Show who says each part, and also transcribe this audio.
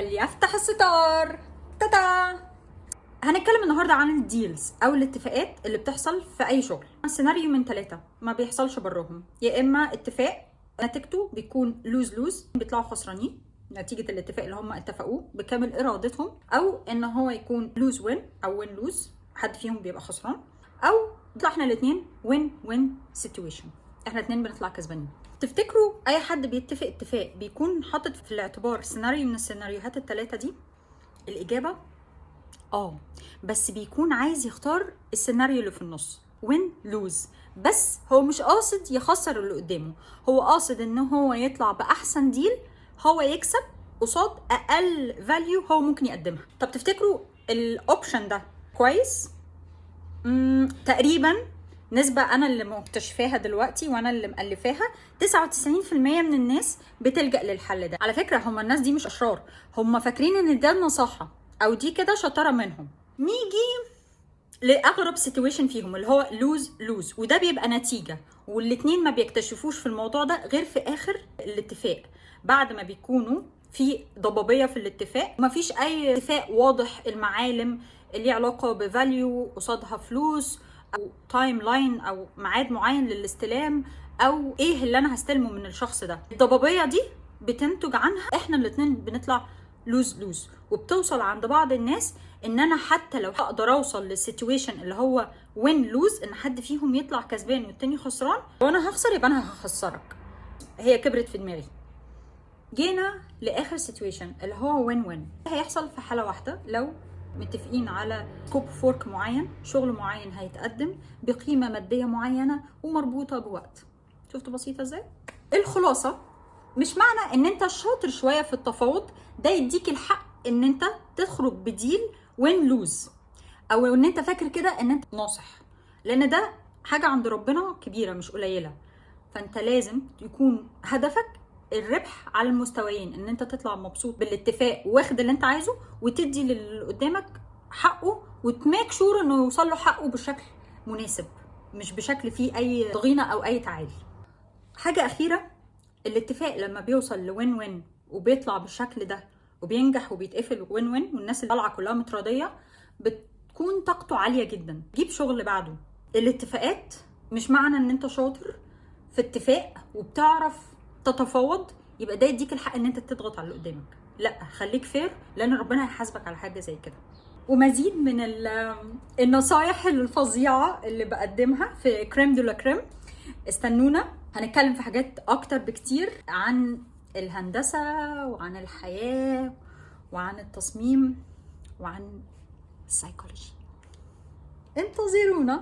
Speaker 1: ليفتح الستار. تاتا. هنتكلم النهارده عن الديلز او الاتفاقات اللي بتحصل في اي شغل. السيناريو من 3 ما بيحصلش براهم، يا اما اتفاق نتيجته بيكون لوز لوز، بيطلعوا خسرانين نتيجه الاتفاق اللي هم اتفقوه بكامل ارادتهم، او ان هو يكون لوز وين او وين لوز، حد فيهم بيبقى خسران، او نطلع احنا الاثنين وين وين سيتويشن، احنا الاثنين بنطلع كسبانين. تفتكروا اي حد بيتفق اتفاق بيكون حاطط في الاعتبار سيناريو من السيناريوهات الثلاثه دي؟ الاجابه بس بيكون عايز يختار السيناريو اللي في النص وين لوز، بس هو مش قاصد يخسر اللي قدامه، هو قاصد ان هو يطلع باحسن ديل، هو يكسب قصاد اقل فاليو هو ممكن يقدمها. طب تفتكروا الاوبشن ده كويس؟ تقريبا نسبة أنا اللي مكتشفاها دلوقتي وأنا اللي مألفاها، 99% من الناس بتلجأ للحل ده. على فكرة هما الناس دي مش أشرار، هما فاكرين إن ده نصاحة أو دي كده شطارة منهم. نيجي لأغرب سيتويشن فيهم اللي هو لوز لوز، وده بيبقى نتيجة، والاتنين ما بيكتشفوش في الموضوع ده غير في آخر الاتفاق، بعد ما بيكونوا في ضبابية في الاتفاق، مفيش أي اتفاق واضح المعالم اللي ليه علاقة بفاليو قصادها فلوس او تايم لاين او ميعاد معين للاستلام او ايه اللي انا هستلمه من الشخص ده. الضبابيه دي بتنتج عنها احنا الاتنين بنطلع لوز لوز، وبتوصل عند بعض الناس ان انا حتى لو هقدر اوصل للسيتويشن اللي هو وين لوز، ان حد فيهم يطلع كسبان والتاني خسران، وانا هخسر يبقى انا هخسرك. هي كبرت في دماغي. جينا لاخر سيتويشن اللي هو وين وين. هيحصل في حاله واحده، لو متفقين على سكوب فورك معين، شغل معين هيتقدم بقيمه ماديه معينه ومربوطه بوقت. شفتوا بسيطه ازاي؟ الخلاصه، مش معنى ان انت شاطر شويه في التفاوض ده يديك الحق ان انت تخرج بديل وين لوز، او ان انت فاكر كده ان انت ناصح، لان ده حاجه عند ربنا كبيره مش قليله. فانت لازم يكون هدفك الربح على المستويين، ان انت تطلع مبسوط بالاتفاق واخد اللي انت عايزه، وتدي للي قدامك حقه، وتميك شور انه يوصل له حقه بشكل مناسب، مش بشكل فيه اي ضغينه او اي تعالي. حاجه اخيره، الاتفاق لما بيوصل لوين وين وبيطلع بالشكل ده وبينجح وبيتقفل وين وين والناس اللي طالعه كلها متراضيه، بتكون طاقته عاليه جدا، جيب شغل بعده. الاتفاقات مش معنى ان انت شاطر في اتفاق وبتعرف تتفاوض يبقى ده يديك الحق ان انت تضغط على اللي قدامك، لا، خليك فير، لان ربنا هيحاسبك على حاجه زي كده. ومزيد من النصايح الفظيعه اللي بقدمها في كريم دولا كريم، استنونا، هنتكلم في حاجات اكتر بكتير عن الهندسه وعن الحياه وعن التصميم وعن السايكولوجي. انتظرونا.